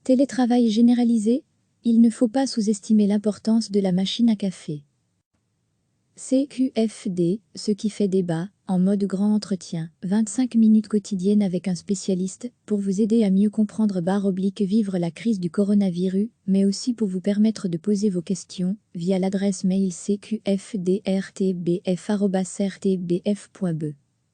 Télétravail généralisé? Il ne faut pas sous-estimer l'importance de la machine à café. CQFD, ce qui fait débat, en mode grand entretien, 25 minutes quotidiennes avec un spécialiste, pour vous aider à mieux comprendre vivre la crise du coronavirus, mais aussi pour vous permettre de poser vos questions, via l'adresse mail cqfdrtbf@rtbf.be.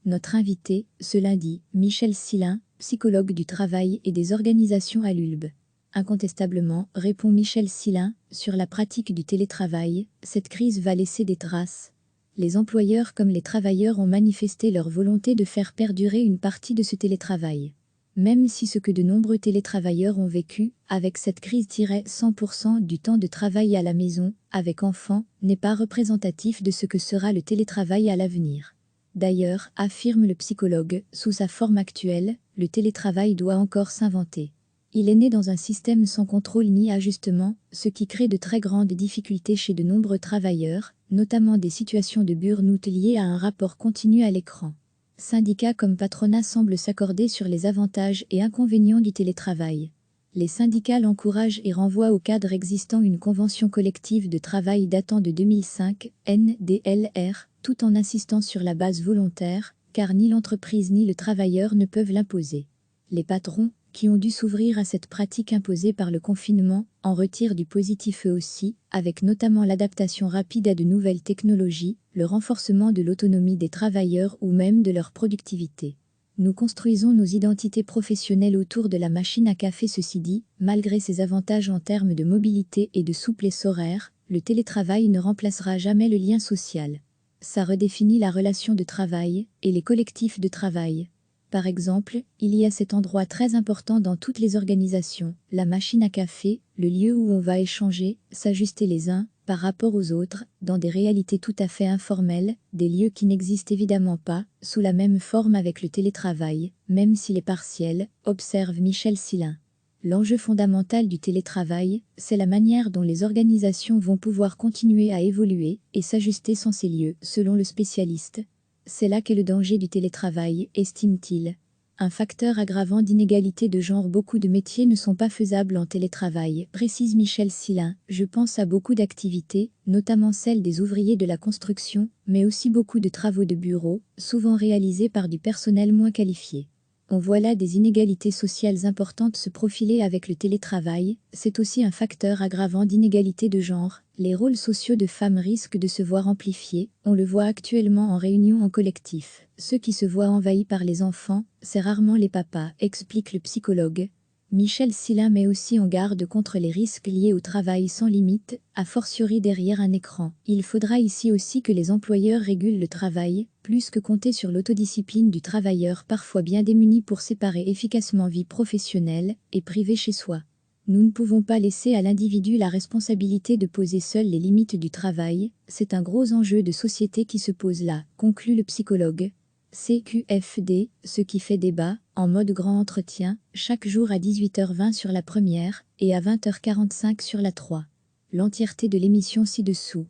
Notre invité, ce lundi, Michel Silin, psychologue du travail et des organisations à l'ULB. Incontestablement, répond Michel Silin, sur la pratique du télétravail, cette crise va laisser des traces. Les employeurs comme les travailleurs ont manifesté leur volonté de faire perdurer une partie de ce télétravail. Même si ce que de nombreux télétravailleurs ont vécu, avec cette crise 100% du temps de travail à la maison, avec enfants, n'est pas représentatif de ce que sera le télétravail à l'avenir. D'ailleurs, affirme le psychologue, sous sa forme actuelle, le télétravail doit encore s'inventer. Il est né dans un système sans contrôle ni ajustement, ce qui crée de très grandes difficultés chez de nombreux travailleurs, notamment des situations de burn-out liées à un rapport continu à l'écran. Syndicats comme patronat semblent s'accorder sur les avantages et inconvénients du télétravail. Les syndicats encouragent et renvoient au cadre existant une convention collective de travail datant de 2005, NDLR, tout en insistant sur la base volontaire, car ni l'entreprise ni le travailleur ne peuvent l'imposer. Les patrons, qui ont dû s'ouvrir à cette pratique imposée par le confinement, en retirent du positif eux aussi, avec notamment l'adaptation rapide à de nouvelles technologies, le renforcement de l'autonomie des travailleurs ou même de leur productivité. Nous construisons nos identités professionnelles autour de la machine à café. Ceci dit, malgré ses avantages en termes de mobilité et de souplesse horaire, le télétravail ne remplacera jamais le lien social. Ça redéfinit la relation de travail et les collectifs de travail. Par exemple, il y a cet endroit très important dans toutes les organisations, la machine à café, le lieu où on va échanger, s'ajuster les uns par rapport aux autres, dans des réalités tout à fait informelles, des lieux qui n'existent évidemment pas, sous la même forme avec le télétravail, même s'il est partiel, observe Michel Silin. L'enjeu fondamental du télétravail, c'est la manière dont les organisations vont pouvoir continuer à évoluer et s'ajuster sans ces lieux, selon le spécialiste. C'est là qu'est le danger du télétravail, estime-t-il. Un facteur aggravant d'inégalité de genre. Beaucoup de métiers ne sont pas faisables en télétravail, précise Michel Silin. Je pense à beaucoup d'activités, notamment celles des ouvriers de la construction, mais aussi beaucoup de travaux de bureau, souvent réalisés par du personnel moins qualifié. On voit là des inégalités sociales importantes se profiler avec le télétravail, c'est aussi un facteur aggravant d'inégalité de genre. Les rôles sociaux de femmes risquent de se voir amplifiés, on le voit actuellement en réunion en collectif. Ceux qui se voient envahis par les enfants, c'est rarement les papas, explique le psychologue. Michel Silin met aussi en garde contre les risques liés au travail sans limite, a fortiori derrière un écran. Il faudra ici aussi que les employeurs régulent le travail, plus que compter sur l'autodiscipline du travailleur parfois bien démuni pour séparer efficacement vie professionnelle et privée chez soi. Nous ne pouvons pas laisser à l'individu la responsabilité de poser seul les limites du travail, c'est un gros enjeu de société qui se pose là, conclut le psychologue. CQFD, ce qui fait débat, en mode grand entretien, chaque jour à 18h20 sur la première, et à 20h45 sur la 3. L'entièreté de l'émission ci-dessous.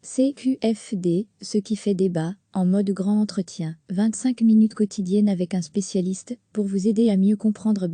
CQFD, ce qui fait débat, en mode grand entretien, 25 minutes quotidiennes avec un spécialiste, pour vous aider à mieux comprendre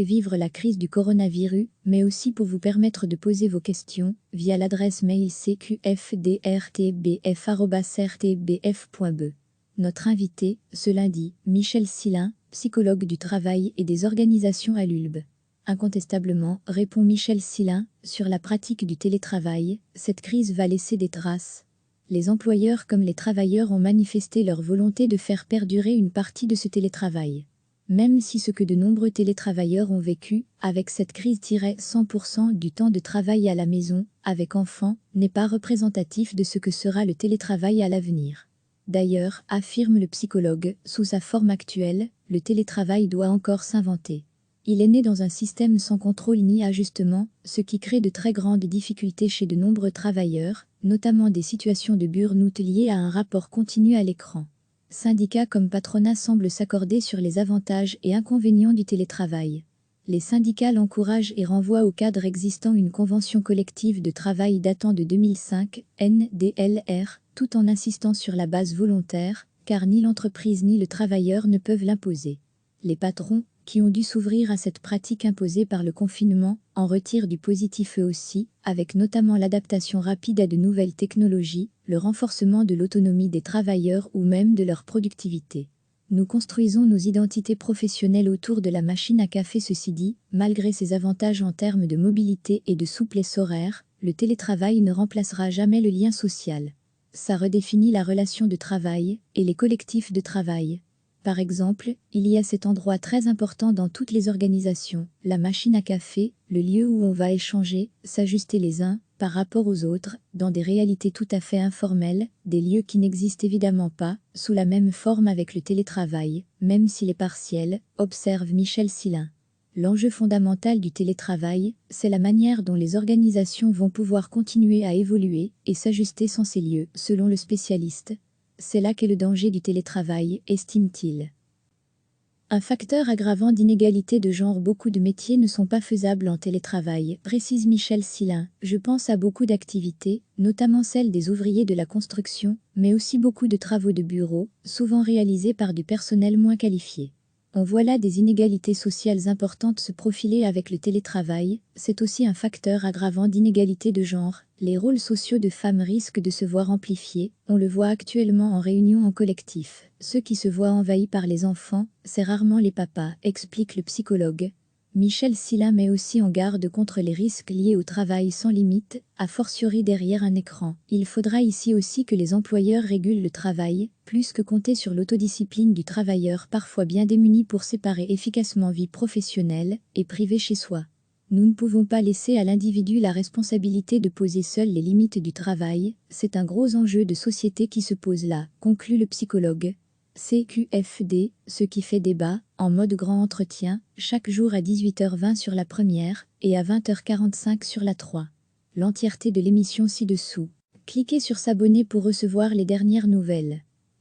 vivre la crise du coronavirus, mais aussi pour vous permettre de poser vos questions, via l'adresse mail cqfdrtbf@rtbf.be. Notre invité, ce lundi, Michel Silin, psychologue du travail et des organisations à l'ULB. Incontestablement, répond Michel Silin, sur la pratique du télétravail, cette crise va laisser des traces. Les employeurs comme les travailleurs ont manifesté leur volonté de faire perdurer une partie de ce télétravail. Même si ce que de nombreux télétravailleurs ont vécu, avec cette crise 100% du temps de travail à la maison, avec enfants, n'est pas représentatif de ce que sera le télétravail à l'avenir. D'ailleurs, affirme le psychologue, sous sa forme actuelle, le télétravail doit encore s'inventer. Il est né dans un système sans contrôle ni ajustement, ce qui crée de très grandes difficultés chez de nombreux travailleurs, notamment des situations de burn-out liées à un rapport continu à l'écran. Syndicats comme patronat semblent s'accorder sur les avantages et inconvénients du télétravail. Les syndicats encouragent et renvoient au cadre existant une convention collective de travail datant de 2005, NDLR, tout en insistant sur la base volontaire, car ni l'entreprise ni le travailleur ne peuvent l'imposer. Les patrons, qui ont dû s'ouvrir à cette pratique imposée par le confinement, en retirent du positif eux aussi, avec notamment l'adaptation rapide à de nouvelles technologies, le renforcement de l'autonomie des travailleurs ou même de leur productivité. Nous construisons nos identités professionnelles autour de la machine à café. Ceci dit, malgré ses avantages en termes de mobilité et de souplesse horaire, le télétravail ne remplacera jamais le lien social. Ça redéfinit la relation de travail et les collectifs de travail. Par exemple, il y a cet endroit très important dans toutes les organisations, la machine à café, le lieu où on va échanger, s'ajuster les uns par rapport aux autres, dans des réalités tout à fait informelles, des lieux qui n'existent évidemment pas, sous la même forme avec le télétravail, même s'il est partiel, observe Michel Silin. L'enjeu fondamental du télétravail, c'est la manière dont les organisations vont pouvoir continuer à évoluer et s'ajuster sans ces lieux, selon le spécialiste. C'est là qu'est le danger du télétravail, estime-t-il. Un facteur aggravant d'inégalité de genre. Beaucoup de métiers ne sont pas faisables en télétravail, précise Michel Silin. Je pense à beaucoup d'activités, notamment celles des ouvriers de la construction, mais aussi beaucoup de travaux de bureau, souvent réalisés par du personnel moins qualifié. On voit là des inégalités sociales importantes se profiler avec le télétravail, c'est aussi un facteur aggravant d'inégalité de genre. Les rôles sociaux de femmes risquent de se voir amplifiés, on le voit actuellement en réunion en collectif. Ceux qui se voient envahis par les enfants, c'est rarement les papas, explique le psychologue. Michel Silin met aussi en garde contre les risques liés au travail sans limite, a fortiori derrière un écran. Il faudra ici aussi que les employeurs régulent le travail, plus que compter sur l'autodiscipline du travailleur parfois bien démuni pour séparer efficacement vie professionnelle et privée chez soi. Nous ne pouvons pas laisser à l'individu la responsabilité de poser seul les limites du travail, c'est un gros enjeu de société qui se pose là, conclut le psychologue. CQFD, ce qui fait débat, en mode grand entretien, chaque jour à 18h20 sur la première, et à 20h45 sur la 3. L'entièreté de l'émission ci-dessous. Cliquez sur s'abonner pour recevoir les dernières nouvelles.